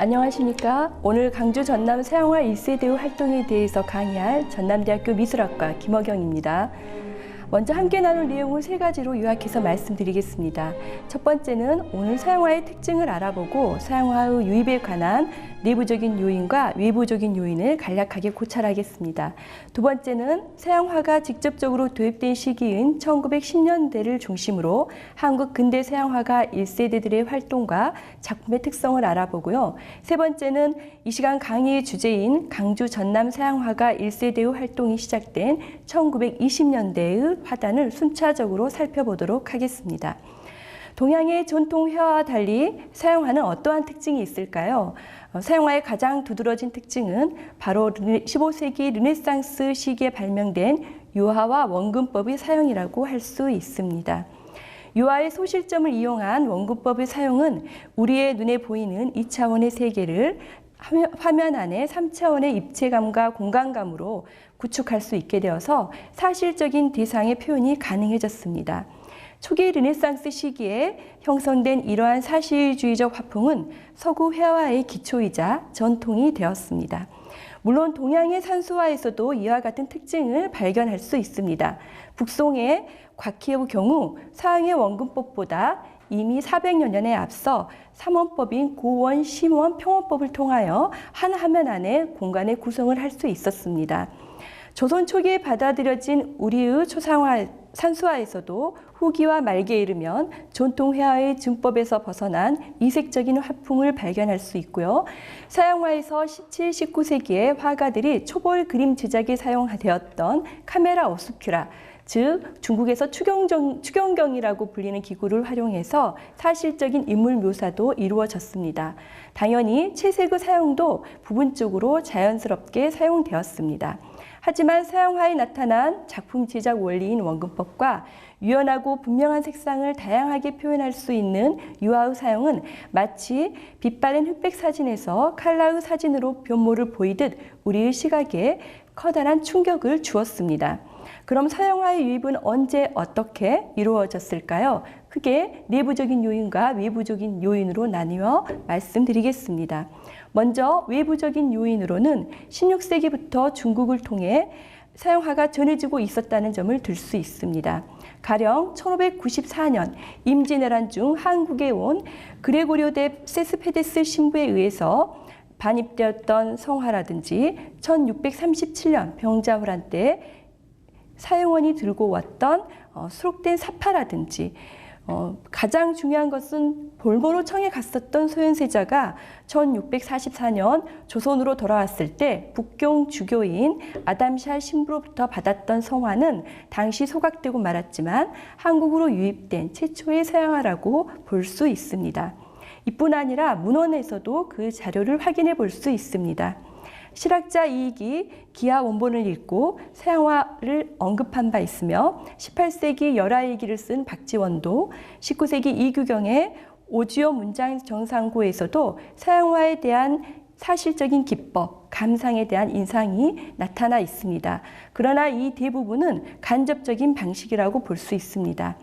안녕하십니까. 오늘 강주 전남 서양화 1세대의 활동에 대해서 강의할 전남대학교 미술학과 김어경입니다. 먼저 함께 나눌 내용을 세 가지로 요약해서 말씀드리겠습니다. 첫 번째는 오늘 서양화의 특징을 알아보고 서양화의 유입에 관한 내부적인 요인과 외부적인 요인을 간략하게 고찰하겠습니다. 두 번째는 서양화가 직접적으로 도입된 시기인 1910년대를 중심으로 한국 근대 서양화가 1세대들의 활동과 작품의 특성을 알아보고요. 세 번째는 이 시간 강의의 주제인 강주 전남 서양화가 1세대의 활동이 시작된 1920년대의 화단을 순차적으로 살펴보도록 하겠습니다. 동양의 전통 회화와 달리 서양화는 어떠한 특징이 있을까요? 서양화의 가장 두드러진 특징은 바로 15세기 르네상스 시기에 발명된 유화와 원근법의 사용이라고 할 수 있습니다. 유화의 소실점을 이용한 원근법의 사용은 우리의 눈에 보이는 2차원의 세계를 화면 안에 3차원의 입체감과 공간감으로 구축할 수 있게 되어서 사실적인 대상의 표현이 가능해졌습니다. 초기 르네상스 시기에 형성된 이러한 사실주의적 화풍은 서구 회화의 기초이자 전통이 되었습니다. 물론 동양의 산수화에서도 이와 같은 특징을 발견할 수 있습니다. 북송의 곽희의 경우 서양의 원근법보다 이미 400여 년에 앞서 삼원법인 고원, 심원, 평원법을 통하여 한 화면 안에 공간의 구성을 할 수 있었습니다. 조선 초기에 받아들여진 우리의 초상화, 산수화에서도 후기와 말기에 이르면 전통 회화의 준법에서 벗어난 이색적인 화풍을 발견할 수 있고요. 서양화에서 17, 19세기에 화가들이 초벌 그림 제작에 사용되었던 카메라 오스큐라, 즉 중국에서 추경경이라고 불리는 기구를 활용해서 사실적인 인물 묘사도 이루어졌습니다. 당연히 채색의 사용도 부분적으로 자연스럽게 사용되었습니다. 하지만 서양화에 나타난 작품 제작 원리인 원근법과 유연하고 분명한 색상을 다양하게 표현할 수 있는 유화의 사용은 마치 빛 바랜 흑백 사진에서 칼라의 사진으로 변모를 보이듯 우리의 시각에 커다란 충격을 주었습니다. 그럼 서양화의 유입은 언제 어떻게 이루어졌을까요? 크게 내부적인 요인과 외부적인 요인으로 나뉘어 말씀드리겠습니다. 먼저 외부적인 요인으로는 16세기부터 중국을 통해 서양화가 전해지고 있었다는 점을 들 수 있습니다. 가령 1594년 임진왜란 중 한국에 온 그레고리오 대 세스페데스 신부에 의해서 반입되었던 성화라든지 1637년 병자호란 때 사용원이 들고 왔던 수록된 사파라든지 가장 중요한 것은 볼모로 청에 갔었던 소현세자가 1644년 조선으로 돌아왔을 때 북경 주교인 아담샬 신부로부터 받았던 성화는 당시 소각되고 말았지만 한국으로 유입된 최초의 서양화라고 볼 수 있습니다. 이뿐 아니라 문헌에서도 그 자료를 확인해 볼 수 있습니다. 실학자 이익이 기하 원본을 읽고 서양화를 언급한 바 있으며 18세기 열하일기를 쓴 박지원도 19세기 이규경의 오주요 문장 정상고에서도 서양화에 대한 사실적인 기법, 감상에 대한 인상이 나타나 있습니다. 그러나 이 대부분은 간접적인 방식이라고 볼 수 있습니다.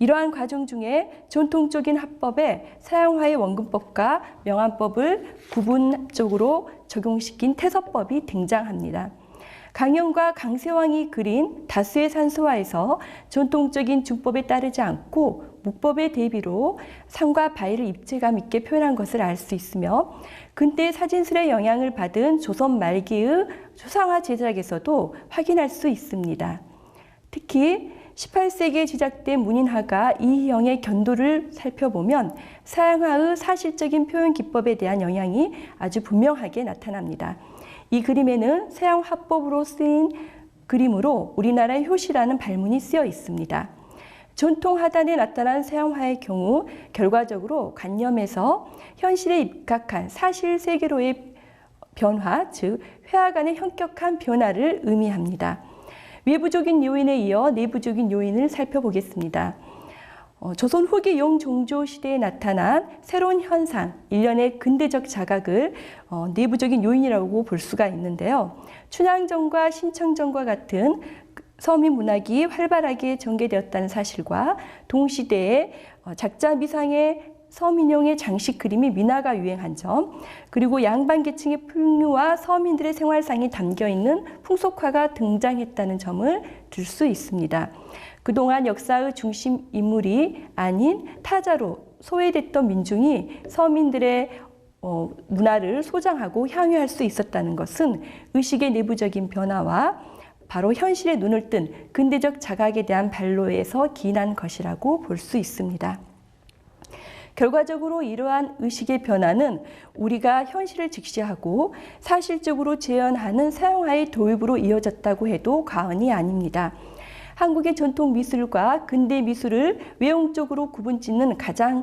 이러한 과정 중에 전통적인 화법에 서양화의 원근법과 명암법을 부분적으로 적용시킨 태서법이 등장합니다. 강영과 강세왕이 그린 다수의 산수화에서 전통적인 준법에 따르지 않고 묵법의 대비로 산과 바위를 입체감 있게 표현한 것을 알 수 있으며 근대 사진술의 영향을 받은 조선 말기의 초상화 제작에서도 확인할 수 있습니다. 특히 18세기에 제작된 문인화가 이희영의 견도를 살펴보면 서양화의 사실적인 표현 기법에 대한 영향이 아주 분명하게 나타납니다. 이 그림에는 서양 화법으로 쓰인 그림으로 우리나라의 효시라는 발문이 쓰여 있습니다. 전통 하단에 나타난 서양화의 경우 결과적으로 관념에서 현실에 입각한 사실 세계로의 변화, 즉 회화 간의 현격한 변화를 의미합니다. 외부적인 요인에 이어 내부적인 요인을 살펴보겠습니다. 조선 후기 용종조 시대에 나타난 새로운 현상, 일련의 근대적 자각을 내부적인 요인이라고 볼 수가 있는데요. 춘향전과 신청전과 같은 서민 문학이 활발하게 전개되었다는 사실과 동시대에 작자 미상의 서민용의 장식 그림이 민화가 유행한 점, 그리고 양반 계층의 풍류와 서민들의 생활상이 담겨있는 풍속화가 등장했다는 점을 들 수 있습니다. 그동안 역사의 중심 인물이 아닌 타자로 소외됐던 민중이 서민들의 문화를 소장하고 향유할 수 있었다는 것은 의식의 내부적인 변화와 바로 현실에 눈을 뜬 근대적 자각에 대한 반로에서 기인한 것이라고 볼 수 있습니다. 결과적으로 이러한 의식의 변화는 우리가 현실을 직시하고 사실적으로 재현하는 서양화의 도입으로 이어졌다고 해도 과언이 아닙니다. 한국의 전통 미술과 근대 미술을 외형적으로 구분짓는 가장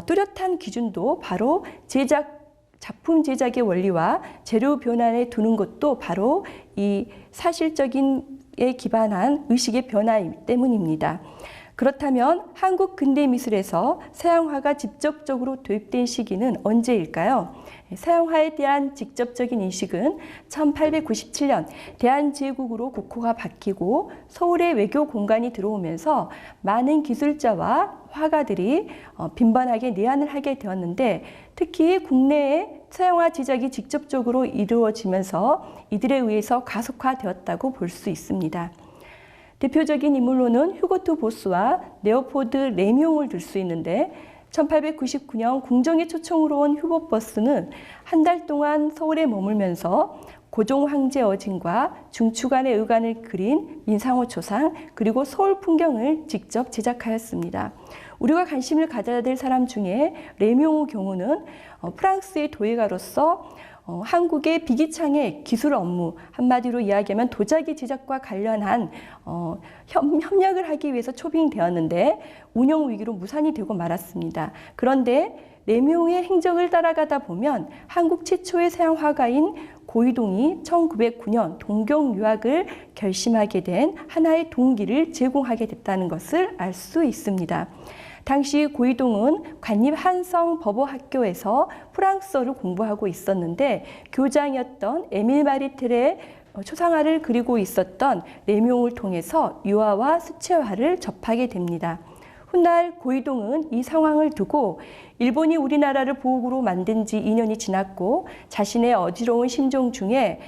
뚜렷한 기준도 바로 작품 제작의 원리와 재료 변환에 두는 것도 바로 이 사실적인에 기반한 의식의 변화 때문입니다. 그렇다면 한국 근대 미술에서 서양화가 직접적으로 도입된 시기는 언제일까요? 서양화에 대한 직접적인 인식은 1897년 대한제국으로 국호가 바뀌고 서울의 외교 공간이 들어오면서 많은 기술자와 화가들이 빈번하게 내한을 하게 되었는데, 특히 국내에 서양화 제작이 직접적으로 이루어지면서 이들에 의해서 가속화되었다고 볼 수 있습니다. 대표적인 인물로는 휴고트 보스와 레오폴드 레뮨을 들 수 있는데, 1899년 궁정의 초청으로 온 휴고 보스는 한 달 동안 서울에 머물면서 고종 황제 어진과 중추간의 의관을 그린 민상호 초상, 그리고 서울 풍경을 직접 제작하였습니다. 우리가 관심을 가져야 될 사람 중에 레뮨의 경우는 프랑스의 도예가로서 한국의 비기창의 기술 업무, 한마디로 이야기하면 도자기 제작과 관련한 협력을 하기 위해서 초빙되었는데 운영 위기로 무산이 되고 말았습니다. 그런데 레뮨의 행적을 따라가다 보면 한국 최초의 서양 화가인 고이동이 1909년 동경 유학을 결심하게 된 하나의 동기를 제공하게 됐다는 것을 알 수 있습니다. 당시 고이동은 관립 한성 법어학교에서 프랑스어를 공부하고 있었는데, 교장이었던 에밀 마리텔의 초상화를 그리고 있었던 레뮨을 통해서 유화와 수채화를 접하게 됩니다. 훗날 고이동은 이 상황을 두고 일본이 우리나라를 보국으로 만든 지 2년이 지났고 자신의 어지러운 심정 중에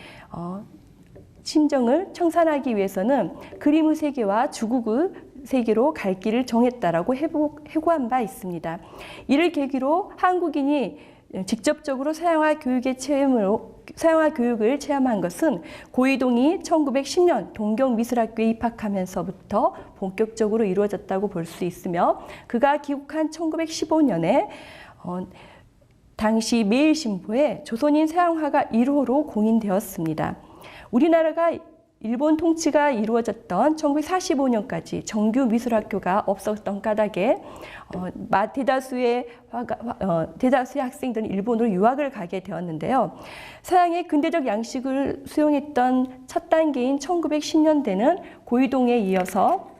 심정을 청산하기 위해서는 그림의 세계와 주국의 세계로 갈 길을 정했다라고 해고한 바 있습니다. 이를 계기로 한국인이 직접적으로 서양화 교육을 체험한 것은 고이동이 1910년 동경미술학교에 입학하면서부터 본격적으로 이루어졌다고 볼 수 있으며, 그가 귀국한 1915년에 당시 매일신보에 조선인 서양화가 1호로 공인되었습니다. 우리나라가 일본 통치가 이루어졌던 1945년까지 정규 미술학교가 없었던 까닭에 대다수의 학생들은 일본으로 유학을 가게 되었는데요. 서양의 근대적 양식을 수용했던 첫 단계인 1910년대는 고이동에 이어서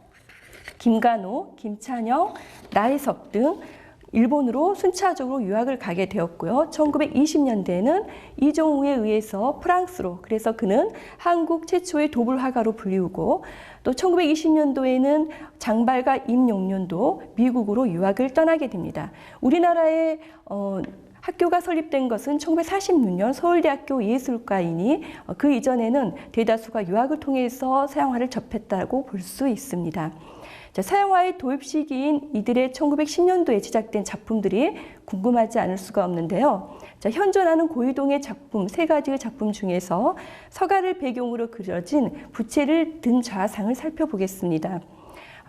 김간호, 김찬영, 나혜석 등 일본으로 순차적으로 유학을 가게 되었고요. 1920년대에는 이종우에 의해서 프랑스로, 그래서 그는 한국 최초의 도불 화가로 불리우고, 또 1920년도에는 장발과 임용련도 미국으로 유학을 떠나게 됩니다. 우리나라의 학교가 설립된 것은 1946년 서울대학교 예술과이니 그 이전에는 대다수가 유학을 통해서 서양화를 접했다고 볼 수 있습니다. 서양화의 도입 시기인 이들의 1910년도에 제작된 작품들이 궁금하지 않을 수가 없는데요. 현존하는 고이동의 작품, 세 가지의 작품 중에서 서가를 배경으로 그려진 부채를 든 좌상을 살펴보겠습니다.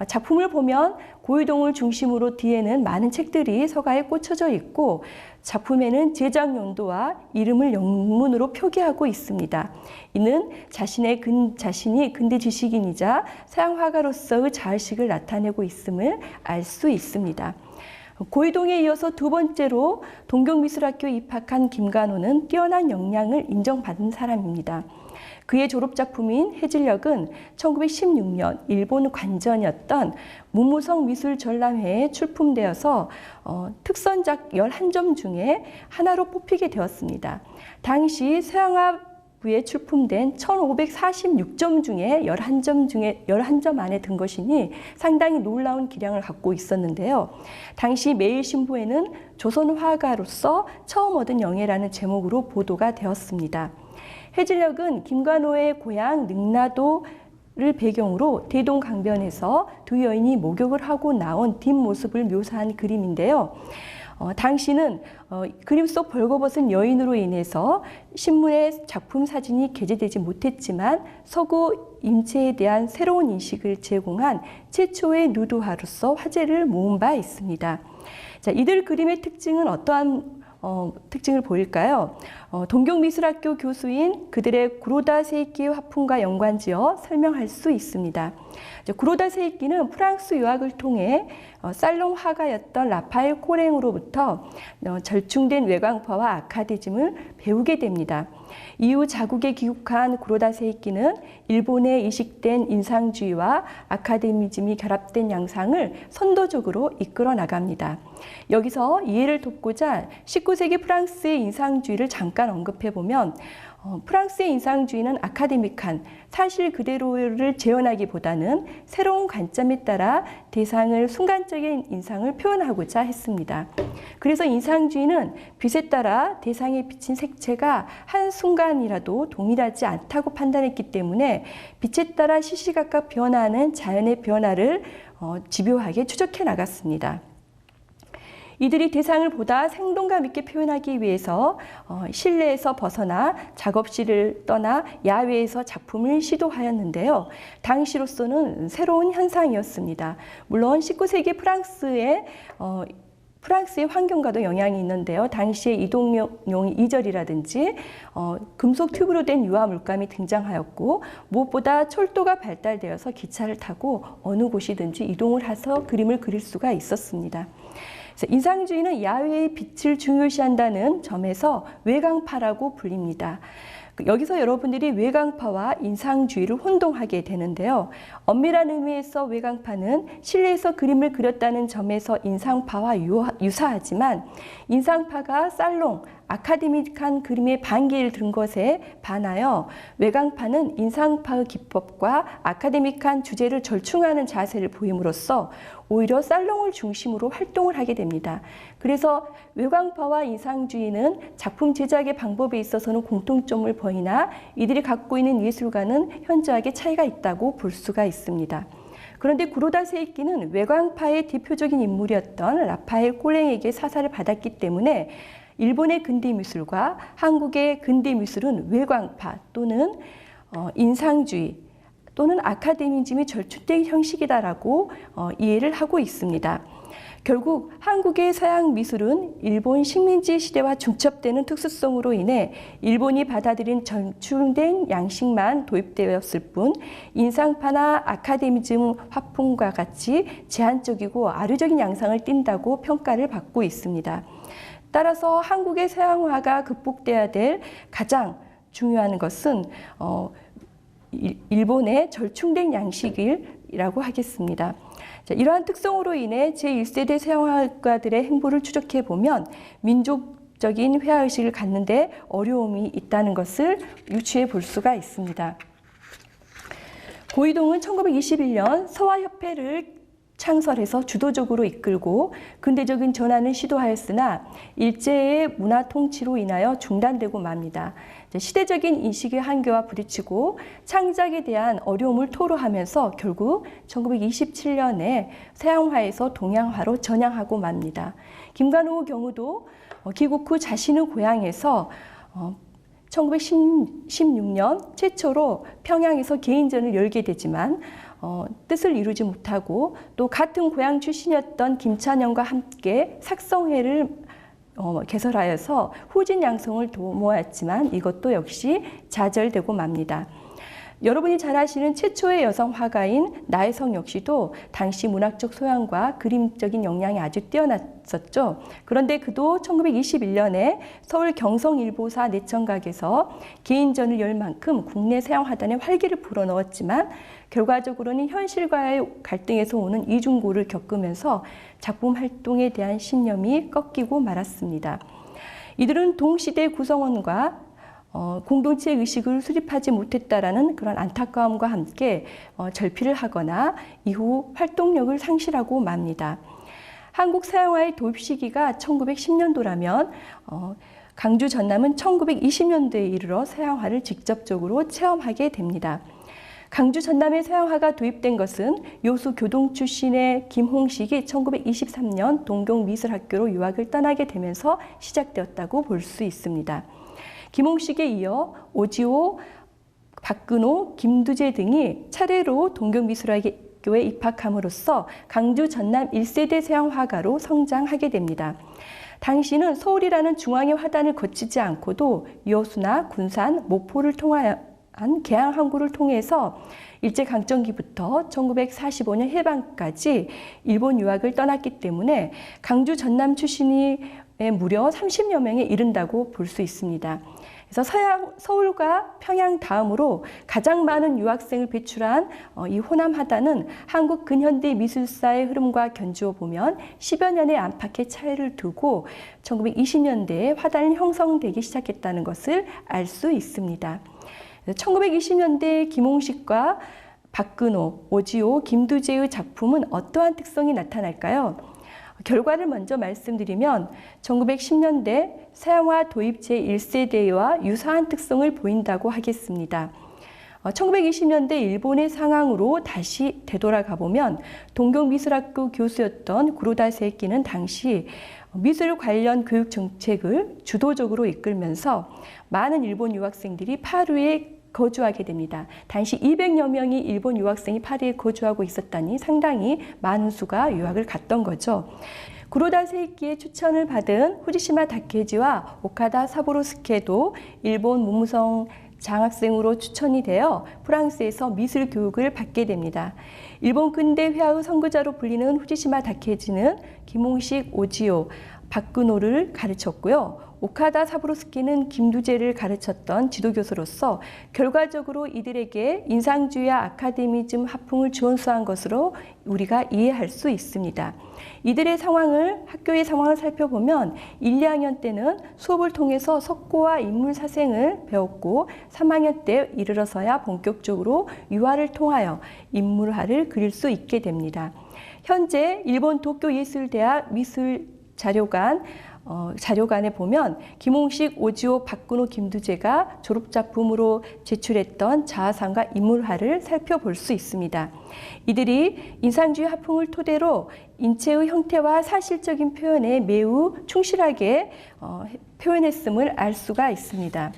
작품을 보면 고이동을 중심으로 뒤에는 많은 책들이 서가에 꽂혀져 있고, 작품에는 제작 연도와 이름을 영문으로 표기하고 있습니다. 이는 자신이 근대 지식인이자 서양 화가로서의 자의식을 나타내고 있음을 알 수 있습니다. 고이동에 이어서 두 번째로 동경미술학교에 입학한 김간호는 뛰어난 역량을 인정받은 사람입니다. 그의 졸업작품인 해질녘은 1916년 일본 관전이었던 무무성 미술전람회에 출품되어서 특선작 11점 중에 하나로 뽑히게 되었습니다. 당시 서양화 부에 출품된 1546점 중에 11점 안에 든 것이니 상당히 놀라운 기량을 갖고 있었는데요. 당시 매일신보에는 조선 화가로서 처음 얻은 영예라는 제목으로 보도가 되었습니다. 해질녘은 김관호의 고향 능라도를 배경으로 대동강변에서 두 여인이 목욕을 하고 나온 뒷모습을 묘사한 그림인데요. 당시는 그림 속 벌거벗은 여인으로 인해서 신문에 작품 사진이 게재되지 못했지만 서구 인체에 대한 새로운 인식을 제공한 최초의 누드화로서 화제를 모은 바 있습니다. 자, 이들 그림의 특징은 어떠한 특징을 보일까요? 동경미술학교 교수인 그들의 구로다 세익기의 화풍과 연관지어 설명할 수 있습니다. 구로다 세익기는 프랑스 유학을 통해 살롱 화가였던 라파엘 코랭으로부터 절충된 외광파와 아카디즘을 배우게 됩니다. 이후 자국에 귀국한 구로다 세익기는 일본에 이식된 인상주의와 아카데미즘이 결합된 양상을 선도적으로 이끌어 나갑니다. 여기서 이해를 돕고자 19세기 프랑스의 인상주의를 잠깐 언급해 보면 프랑스의 인상주의는 아카데믹한 사실 그대로를 재현하기보다는 새로운 관점에 따라 대상을 순간적인 인상을 표현하고자 했습니다. 그래서 인상주의는 빛에 따라 대상에 비친 색채가 한순간이라도 동일하지 않다고 판단했기 때문에 빛에 따라 시시각각 변화하는 자연의 변화를 집요하게 추적해 나갔습니다. 이들이 대상을 보다 생동감 있게 표현하기 위해서 실내에서 벗어나 작업실을 떠나 야외에서 작품을 시도하였는데요. 당시로서는 새로운 현상이었습니다. 물론 19세기 프랑스의 환경과도 영향이 있는데요. 당시에 이동용 이절이라든지 금속 튜브로 된 유화 물감이 등장하였고 무엇보다 철도가 발달되어서 기차를 타고 어느 곳이든지 이동을 해서 그림을 그릴 수가 있었습니다. 인상주의는 야외의 빛을 중요시한다는 점에서 외광파라고 불립니다. 여기서 여러분들이 외광파와 인상주의를 혼동하게 되는데요. 엄밀한 의미에서 외광파는 실내에서 그림을 그렸다는 점에서 인상파와 유사하지만 인상파가 살롱, 아카데믹한 그림의 반기를 든 것에 반하여 외광파는 인상파의 기법과 아카데믹한 주제를 절충하는 자세를 보임으로써 오히려 살롱을 중심으로 활동을 하게 됩니다. 그래서 외광파와 인상주의는 작품 제작의 방법에 있어서는 공통점을 보이나 이들이 갖고 있는 예술과는 현저하게 차이가 있다고 볼 수가 있습니다. 그런데 구로다 세익기는 외광파의 대표적인 인물이었던 라파엘 코랭에게 사사를 받았기 때문에 일본의 근대미술과 한국의 근대미술은 외광파 또는 인상주의 또는 아카데미즘이 절충된 형식이다라고 이해를 하고 있습니다. 결국 한국의 서양 미술은 일본 식민지 시대와 중첩되는 특수성으로 인해 일본이 받아들인 절충된 양식만 도입되었을 뿐 인상파나 아카데미즘 화풍과 같이 제한적이고 아류적인 양상을 띈다고 평가를 받고 있습니다. 따라서 한국의 서양화가 극복돼야 될 가장 중요한 것은 일본의 절충된 양식이라고 하겠습니다. 자, 이러한 특성으로 인해 제1세대 서양화가들의 행보를 추적해 보면 민족적인 회화의식을 갖는 데 어려움이 있다는 것을 유추해 볼 수가 있습니다. 고이동은 1921년 서화협회를 창설해서 주도적으로 이끌고 근대적인 전환을 시도하였으나 일제의 문화 통치로 인하여 중단되고 맙니다. 시대적인 인식의 한계와 부딪히고 창작에 대한 어려움을 토로하면서 결국 1927년에 서양화에서 동양화로 전향하고 맙니다. 김관호 경우도 귀국 후 자신의 고향에서 1916년 최초로 평양에서 개인전을 열게 되지만 뜻을 이루지 못하고 또 같은 고향 출신이었던 김찬영과 함께 삭성회를 개설하여서 후진 양성을 도모했지만 이것도 역시 좌절되고 맙니다. 여러분이 잘 아시는 최초의 여성 화가인 나혜성 역시도 당시 문학적 소양과 그림적인 역량이 아주 뛰어났었죠. 그런데 그도 1921년에 서울 경성일보사 내청각에서 개인전을 열 만큼 국내 서양화단에 활기를 불어넣었지만 결과적으로는 현실과의 갈등에서 오는 이중고를 겪으면서 작품 활동에 대한 신념이 꺾이고 말았습니다. 이들은 동시대 구성원과 공동체 의식을 수립하지 못했다라는 그런 안타까움과 함께 절필을 하거나 이후 활동력을 상실하고 맙니다. 한국 서양화의 도입 시기가 1910년도라면 강주 전남은 1920년대에 이르러 서양화를 직접적으로 체험하게 됩니다. 강주 전남의 서양화가 도입된 것은 요수 교동 출신의 김홍식이 1923년 동경미술학교로 유학을 떠나게 되면서 시작되었다고 볼 수 있습니다. 김홍식에 이어 오지호, 박근호, 김두재 등이 차례로 동경미술학교에 입학함으로써 강주 전남 1세대 서양 화가로 성장하게 됩니다. 당시는 서울이라는 중앙의 화단을 거치지 않고도 여수나 군산, 목포를 통한 개항 항구를 통해서 일제강점기부터 1945년 해방까지 일본 유학을 떠났기 때문에 강주 전남 출신이 무려 30여 명에 이른다고 볼 수 있습니다. 그래서 서울과 평양 다음으로 가장 많은 유학생을 배출한 이 호남 화단은 한국 근현대 미술사의 흐름과 견주어 보면 10여 년의 안팎의 차이를 두고 1920년대에 화단이 형성되기 시작했다는 것을 알 수 있습니다. 1920년대 김홍식과 박근호, 오지호, 김두재의 작품은 어떠한 특성이 나타날까요? 결과를 먼저 말씀드리면 1910년대 서양화 도입 제1세대와 유사한 특성을 보인다고 하겠습니다. 1920년대 일본의 상황으로 다시 되돌아가 보면 동경미술학교 교수였던 구로다 세이키는 당시 미술 관련 교육 정책을 주도적으로 이끌면서 많은 일본 유학생들이 파리에 거주하게 됩니다. 당시 200여 명이 일본 유학생이 파리에 거주하고 있었다니 상당히 많은 수가 유학을 갔던 거죠. 구로다 세이키의 추천을 받은 후지시마 다케지와 오카다 사보로스케도 일본 문무성 장학생으로 추천이 되어 프랑스에서 미술 교육을 받게 됩니다. 일본 근대 회화의 선구자로 불리는 후지시마 다케지는 김홍식, 오지호, 박근호를 가르쳤고요. 오카다 사부로스키는 김두재를 가르쳤던 지도교수로서 결과적으로 이들에게 인상주의와 아카데미즘 학풍을 주원수한 것으로 우리가 이해할 수 있습니다. 이들의 학교의 상황을 살펴보면 1, 2학년 때는 수업을 통해서 석고와 인물 사생을 배웠고 3학년 때 이르러서야 본격적으로 유화를 통하여 인물화를 그릴 수 있게 됩니다. 현재 일본 도쿄예술대학 자료관에 보면 김홍식, 오지호, 박근호, 김두재가 졸업작품으로 제출했던 자화상과 인물화를 살펴볼 수 있습니다. 이들이 인상주의 학풍을 토대로 인체의 형태와 사실적인 표현에 매우 충실하게 표현했음을 알 수가 있습니다.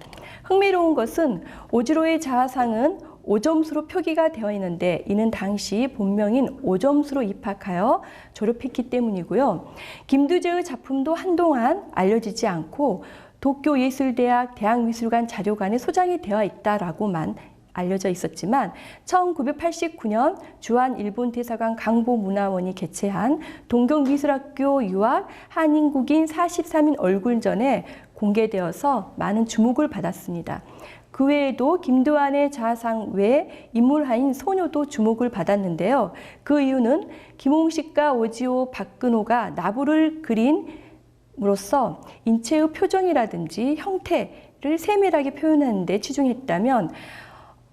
흥미로운 것은 오지호의 자화상은 5점수로 표기가 되어 있는데 이는 당시 본명인 5점수로 입학하여 졸업했기 때문이고요. 김두재의 작품도 한동안 알려지지 않고 도쿄예술대학 대학미술관 자료관에 소장이 되어 있다라고만 알려져 있었지만 1989년 주한 일본 대사관 강보문화원이 개최한 동경미술학교 유학 한인국인 43인 얼굴전에 공개되어서 많은 주목을 받았습니다. 그 외에도 김도환의 자화상 외 인물화인 소녀도 주목을 받았는데요. 그 이유는 김홍식과 오지호, 박근호가 나부를 그림으로써 인체의 표정이라든지 형태를 세밀하게 표현하는 데 치중했다면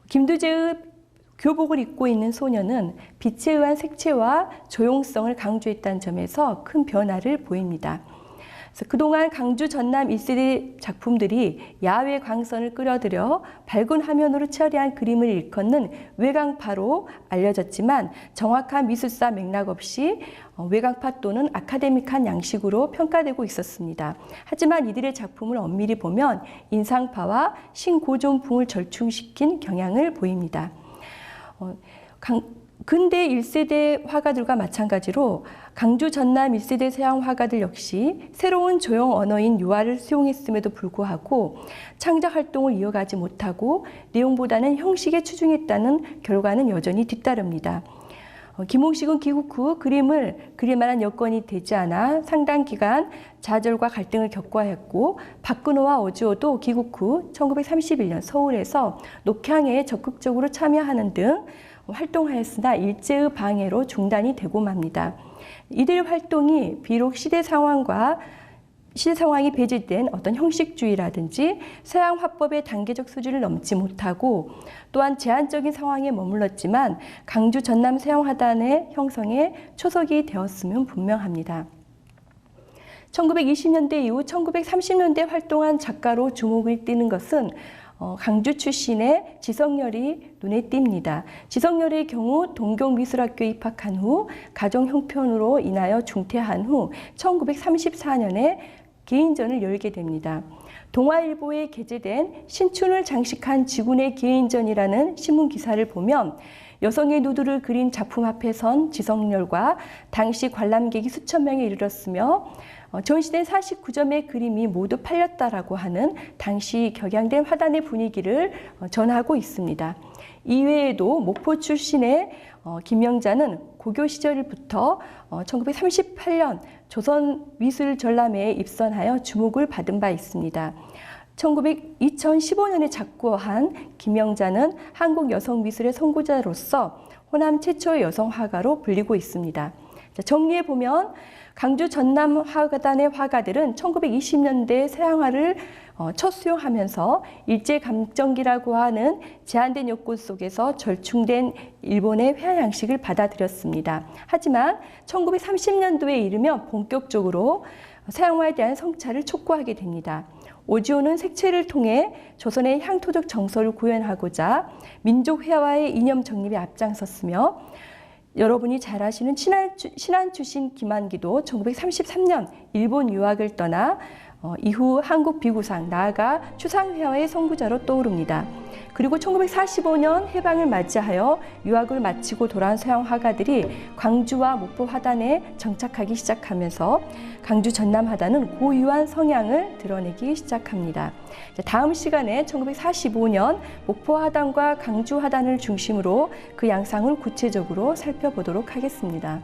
김두재의 교복을 입고 있는 소녀는 빛에 의한 색채와 조용성을 강조했다는 점에서 큰 변화를 보입니다. 그동안 강주 전남 1세대 작품들이 야외 광선을 끌어들여 밝은 화면으로 처리한 그림을 일컫는 외강파로 알려졌지만 정확한 미술사 맥락 없이 외강파 또는 아카데믹한 양식으로 평가되고 있었습니다. 하지만 이들의 작품을 엄밀히 보면 인상파와 신고전풍을 절충시킨 경향을 보입니다. 근대 1세대 화가들과 마찬가지로 강주 전남 1세대 서양 화가들 역시 새로운 조형 언어인 유화를 수용했음에도 불구하고 창작 활동을 이어가지 못하고 내용보다는 형식에 치중했다는 결과는 여전히 뒤따릅니다. 김홍식은 귀국 후 그림을 그릴 만한 여건이 되지 않아 상당 기간 좌절과 갈등을 겪어야 했고 박근호와 오지호도 귀국 후 1931년 서울에서 녹향에 적극적으로 참여하는 등 활동하였으나 일제의 방해로 중단이 되고 맙니다. 이들의 활동이 비록 시대 상황과 상황이 배제된 어떤 형식주의라든지 서양 화법의 단계적 수준을 넘지 못하고 또한 제한적인 상황에 머물렀지만 강주 전남 서양화단의 형성에 초석이 되었음은 분명합니다. 1920년대 이후 1930년대 활동한 작가로 주목을 띠는 것은 강주 출신의 지성렬이 눈에 띕니다. 지성렬의 경우 동경미술학교에 입학한 후 가정 형편으로 인하여 중퇴한 후 1934년에 개인전을 열게 됩니다. 동아일보에 게재된 신춘을 장식한 지군의 개인전이라는 신문 기사를 보면 여성의 누드를 그린 작품 앞에 선 지성렬과 당시 관람객이 수천 명에 이르렀으며 전시된 49점의 그림이 모두 팔렸다라고 하는 당시 격양된 화단의 분위기를 전하고 있습니다. 이외에도 목포 출신의 김영자는 고교 시절부터 1938년 조선미술전람회에 입선하여 주목을 받은 바 있습니다. 2015년에 작고한 김영자는 한국 여성미술의 선구자로서 호남 최초의 여성 화가로 불리고 있습니다. 정리해보면 강주 전남 화가단의 화가들은 1920년대 서양화를 첫 수용하면서 일제감정기라고 하는 제한된 여건 속에서 절충된 일본의 회화 양식을 받아들였습니다. 하지만 1930년도에 이르면 본격적으로 서양화에 대한 성찰을 촉구하게 됩니다. 오지오는 색채를 통해 조선의 향토적 정서를 구현하고자 민족 회화의 이념 정립에 앞장섰으며 여러분이 잘 아시는 신안 출신 김한기도 1933년 일본 유학을 떠나 이후 한국 비구상 나아가 추상회화의 선구자로 떠오릅니다. 그리고 1945년 해방을 맞이하여 유학을 마치고 돌아온 서양 화가들이 광주와 목포 화단에 정착하기 시작하면서 강주 전남 화단은 고유한 성향을 드러내기 시작합니다. 다음 시간에 1945년 목포 화단과 강주 화단을 중심으로 그 양상을 구체적으로 살펴보도록 하겠습니다.